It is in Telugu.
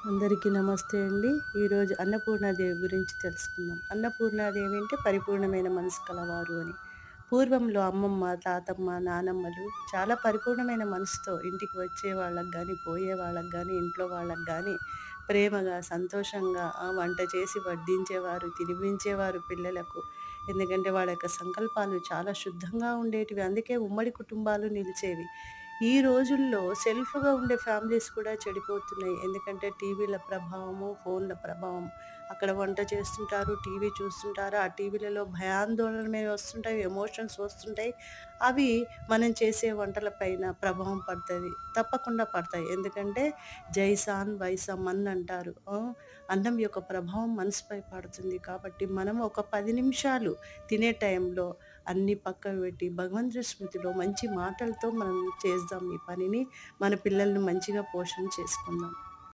అందరికీ నమస్తే అండి. ఈరోజు అన్నపూర్ణాదేవి గురించి తెలుసుకుందాం. అన్నపూర్ణాదేవి అంటే పరిపూర్ణమైన మనసు కలవారు అని. పూర్వంలో అమ్మమ్మ, తాతమ్మ, నానమ్మలు చాలా పరిపూర్ణమైన మనసుతో ఇంటికి వచ్చే వాళ్ళకి గానీ, పోయే వాళ్ళకి గానీ, ఇంట్లో వాళ్ళకి గానీ ప్రేమగా, సంతోషంగా వంట చేసి వడ్డించేవారు, తినిపించేవారు పిల్లలకు. ఎందుకంటే వాళ్ళ యొక్క సంకల్పాలు చాలా శుద్ధంగా ఉండేటివి. అందుకే ఉమ్మడి కుటుంబాలు నిలిచేవి. ఈ రోజుల్లో సెల్ఫ్‌గా ఉండే ఫ్యామిలీస్ కూడా చెడిపోతున్నాయి. ఎందుకంటే టీవీల ప్రభావము, ఫోన్‌ల ప్రభావం. అక్కడ వంట చేస్తుంటారు, టీవీ చూస్తుంటారు. ఆ టీవీలలో భయాందోళనమైనవి వస్తుంటాయి, ఎమోషన్స్ వస్తుంటాయి. అవి మనం చేసే వంటల పైన ప్రభావం పడతది. తప్పకుండా పడతాయి. ఎందుకంటే జైసాన్ వైసా మన్ అంటారు. అన్నం యొక్క ప్రభావం మనసుపై పడుతుంది. కాబట్టి మనం ఒక 10 నిమిషాలు తినే టైంలో అన్నీ పక్కకు పెట్టి భగవంతుడి స్మృతిలో మంచి మాటలతో మనం చేద్దాం ఈ పనిని. మన పిల్లల్ని మంచిగా పోషణ చేసుకుందాం.